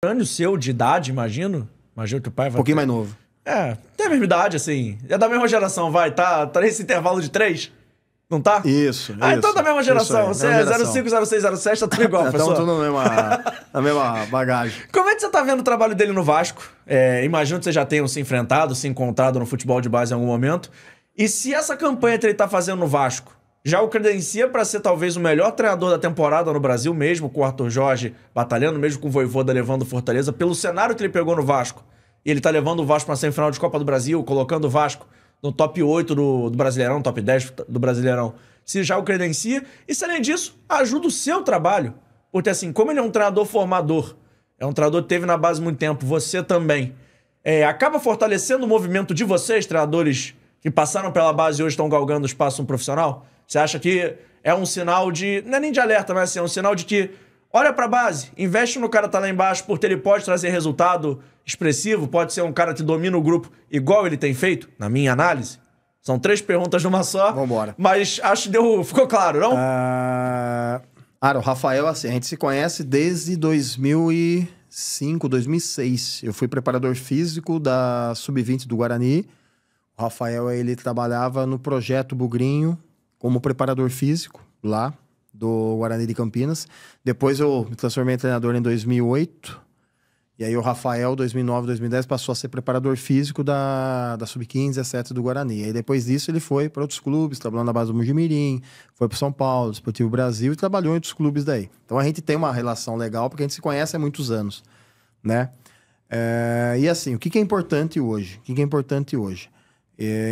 Ano seu de idade, imagino. Imagino que o pai vai... Um pouquinho mais novo. Tem a mesma idade, assim. É da mesma geração, vai. Tá nesse intervalo de 3? Não tá? Isso. Então da mesma geração. Você é 05, 06, 07, tá tudo igual, professor. Estamos tudo na mesma bagagem. Como é que você tá vendo o trabalho dele no Vasco? Imagino que você já tenham se enfrentado, se encontrado no futebol de base em algum momento. E se essa campanha que ele tá fazendo no Vasco já o credencia para ser talvez o melhor treinador da temporada no Brasil, mesmo com o Arthur Jorge batalhando, mesmo com o Vojvoda levando o Fortaleza, pelo cenário que ele pegou no Vasco. E ele tá levando o Vasco para a semifinal de Copa do Brasil, colocando o Vasco no top 8 do Brasileirão, top 10 do Brasileirão. Se já o credencia, e se além disso, ajuda o seu trabalho. Porque assim, como ele é um treinador formador, é um treinador que teve na base muito tempo, você também, acaba fortalecendo o movimento de vocês, treinadores que passaram pela base e hoje estão galgando espaço no profissional? Você acha que é um sinal de... Não é nem de alerta, mas assim, é um sinal de que olha pra base, investe no cara que tá lá embaixo, porque ele pode trazer resultado expressivo, pode ser um cara que domina o grupo igual ele tem feito, na minha análise. São 3 perguntas numa só. Vambora. Mas acho que ficou claro, não? O Rafael, assim, a gente se conhece desde 2005, 2006. Eu fui preparador físico da Sub-20 do Guarani. O Rafael, ele trabalhava no Projeto Bugrinho como preparador físico lá do Guarani de Campinas. Depois eu me transformei em treinador em 2008. E aí o Rafael, 2009, 2010, passou a ser preparador físico da Sub-15, 17 do Guarani. Aí depois disso ele foi para outros clubes, trabalhou na base do Mojimirim, foi para São Paulo, Desportivo Brasil e trabalhou em outros clubes daí. Então a gente tem uma relação legal porque a gente se conhece há muitos anos, né? E assim, o que é importante hoje?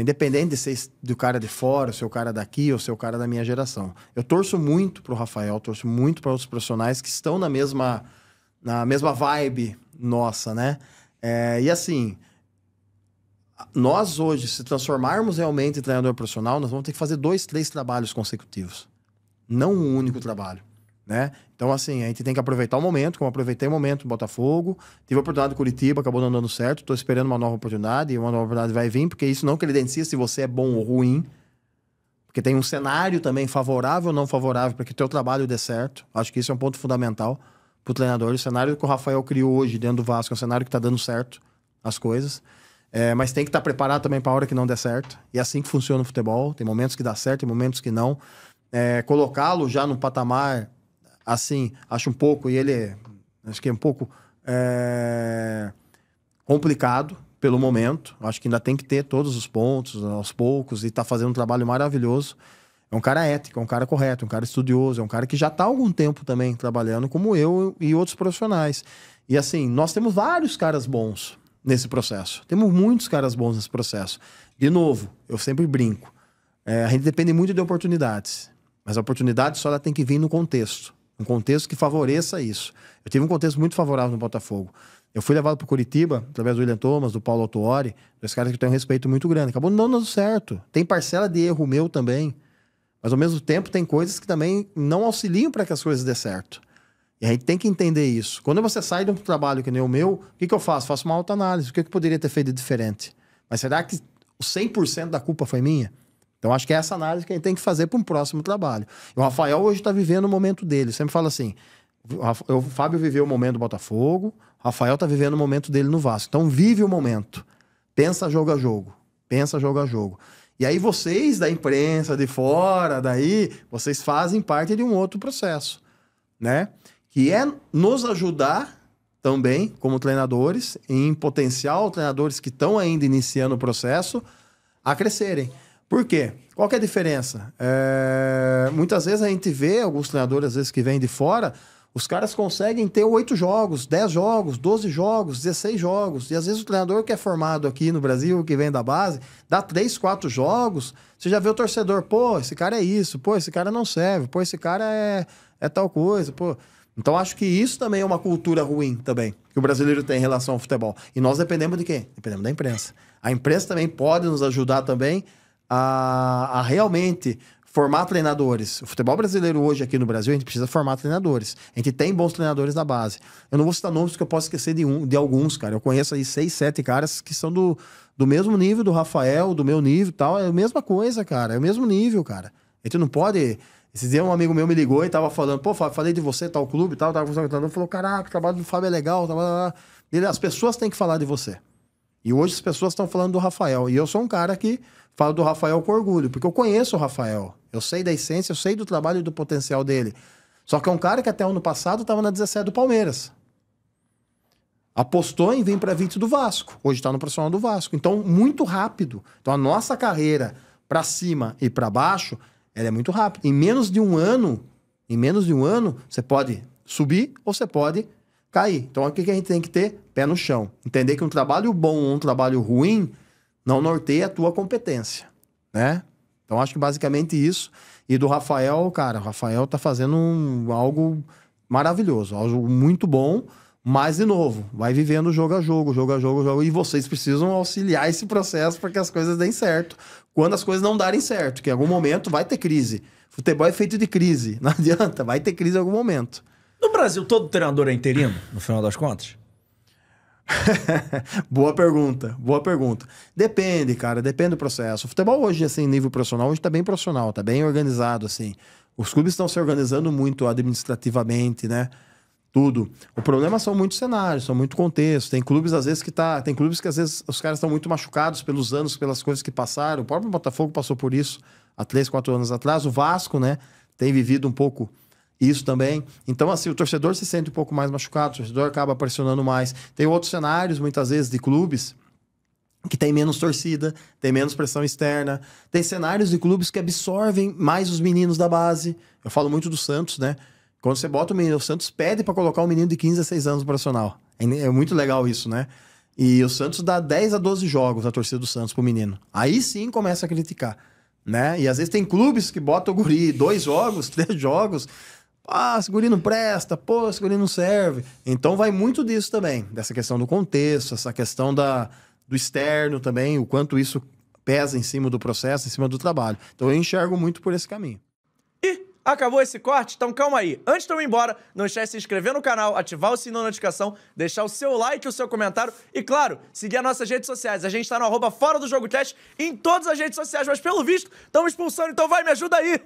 Independente de ser do cara de fora, ser o cara daqui ou ser o cara da minha geração. Eu torço muito pro Rafael, torço muito para outros profissionais que estão na mesma vibe nossa, né? E assim, nós hoje, se transformarmos realmente em treinador profissional, nós vamos ter que fazer 2, 3 trabalhos consecutivos. Não um único trabalho, né? Então, assim, a gente tem que aproveitar o momento, como eu aproveitei o momento do Botafogo, tive a oportunidade do Curitiba, acabou não dando certo, estou esperando uma nova oportunidade, e uma nova oportunidade vai vir, porque isso não credencia se você é bom ou ruim, porque tem um cenário também favorável ou não favorável para que o teu trabalho dê certo. Acho que isso é um ponto fundamental para o treinador. O cenário que o Rafael criou hoje dentro do Vasco é um cenário que está dando certo as coisas, mas tem que estar preparado também para a hora que não der certo. E é assim que funciona o futebol, tem momentos que dá certo, tem momentos que não. Colocá-lo já no patamar assim, acho um pouco, acho que é um pouco complicado pelo momento. Acho que ainda tem que ter todos os pontos aos poucos e tá fazendo um trabalho maravilhoso. É um cara ético, é um cara correto, um cara estudioso, é um cara que já tá há algum tempo também trabalhando, como eu e outros profissionais. E assim, nós temos vários caras bons nesse processo. Temos muitos caras bons nesse processo. De novo, eu sempre brinco. A gente depende muito de oportunidades. Mas a oportunidade só ela tem que vir no contexto. Um contexto que favoreça isso. Eu tive um contexto muito favorável no Botafogo. Eu fui levado para Curitiba, através do William Thomas, do Paulo Autuori, dois caras que têm um respeito muito grande. Acabou não dando certo. Tem parcela de erro meu também. Mas, ao mesmo tempo, tem coisas que também não auxiliam para que as coisas dê certo. E a gente tem que entender isso. Quando você sai de um trabalho que nem o meu, o que eu faço? Faço uma autoanálise. O que eu poderia ter feito de diferente? Mas será que o 100% da culpa foi minha? Então, acho que é essa análise que a gente tem que fazer para um próximo trabalho. E o Rafael hoje está vivendo o momento dele. Eu sempre falo assim, o Fábio viveu o momento do Botafogo, o Rafael está vivendo o momento dele no Vasco. Então, vive o momento. Pensa jogo a jogo. Pensa jogo a jogo. E aí vocês da imprensa, de fora, daí, vocês fazem parte de um outro processo, né? Que é nos ajudar também, como treinadores, em potencial treinadores que estão ainda iniciando o processo, a crescerem. Por quê? Qual que é a diferença? Muitas vezes a gente vê alguns treinadores, às vezes, que vêm de fora, os caras conseguem ter 8 jogos, 10 jogos, 12 jogos, 16 jogos. E às vezes o treinador que é formado aqui no Brasil, que vem da base, dá 3, 4 jogos, você já vê o torcedor, pô, esse cara é isso, pô, esse cara não serve, pô, esse cara é tal coisa, pô. Então acho que isso também é uma cultura ruim também, que o brasileiro tem em relação ao futebol. E nós dependemos de quem? Dependemos da imprensa. A imprensa também pode nos ajudar também a realmente formar treinadores. O futebol brasileiro hoje aqui no Brasil, a gente precisa formar treinadores. A gente tem bons treinadores na base. Eu não vou citar nomes porque eu posso esquecer de alguns, cara. Eu conheço aí 6, 7 caras que são do mesmo nível do Rafael, do meu nível e tal. É a mesma coisa, cara. É o mesmo nível, cara. A gente não pode Esse dia um amigo meu me ligou e tava falando, pô, falei de você, tal clube e tal, tava conversando, falou, caraca, o trabalho do Fábio é legal, as pessoas têm que falar de você. E hoje as pessoas estão falando do Rafael. E eu sou um cara que falo do Rafael com orgulho, porque eu conheço o Rafael. Eu sei da essência, eu sei do trabalho e do potencial dele. Só que é um cara que até ano passado estava na 17 do Palmeiras. Apostou em vir para 20 do Vasco. Hoje está no profissional do Vasco. Então, muito rápido. Então, a nossa carreira para cima e para baixo, ela é muito rápida. Em menos de um ano, você pode subir ou você pode cair. Então, o que a gente tem que ter? Pé no chão. Entender que um trabalho bom ou um trabalho ruim não norteia a tua competência, né? Então, acho que basicamente isso. E do Rafael, cara, o Rafael tá fazendo algo maravilhoso, algo muito bom, mas, de novo, vai vivendo jogo a jogo, e vocês precisam auxiliar esse processo para que as coisas deem certo. Quando as coisas não darem certo, que em algum momento vai ter crise. Futebol é feito de crise, não adianta, vai ter crise em algum momento. No Brasil, todo treinador é interino, no final das contas? Boa pergunta. Depende, cara, depende do processo. O futebol hoje, assim, nível profissional, hoje tá bem profissional, tá bem organizado, assim. Os clubes estão se organizando muito administrativamente, né? Tudo. O problema são muitos cenários, são muito contextos. Tem clubes, às vezes, tem clubes que, às vezes, os caras estão muito machucados pelos anos, pelas coisas que passaram. O próprio Botafogo passou por isso há 3, 4 anos atrás. O Vasco, né, tem vivido um pouco isso também. Então, assim, o torcedor se sente um pouco mais machucado, o torcedor acaba pressionando mais. Tem outros cenários, muitas vezes, de clubes que tem menos torcida, tem menos pressão externa. Tem cenários de clubes que absorvem mais os meninos da base. Eu falo muito do Santos, né? Quando você bota o menino, o Santos pede para colocar um menino de 15 a 6 anos no profissional. É muito legal isso, né? E o Santos dá 10 a 12 jogos, a torcida do Santos, pro menino. Aí sim começa a criticar, né? E às vezes tem clubes que botam o guri 2 jogos, 3 jogos. Ah, esse guri não presta, pô, esse guri não serve. Então vai muito disso também, dessa questão do contexto, essa questão do externo também, o quanto isso pesa em cima do processo, em cima do trabalho. Então eu enxergo muito por esse caminho. E acabou esse corte? Então calma aí. Antes de eu ir embora, não esquece de se inscrever no canal, ativar o sininho da notificação, deixar o seu like e o seu comentário e, claro, seguir as nossas redes sociais. A gente tá no @ForaDoJogoCast em todas as redes sociais, mas pelo visto, estamos expulsando, então vai, me ajuda aí!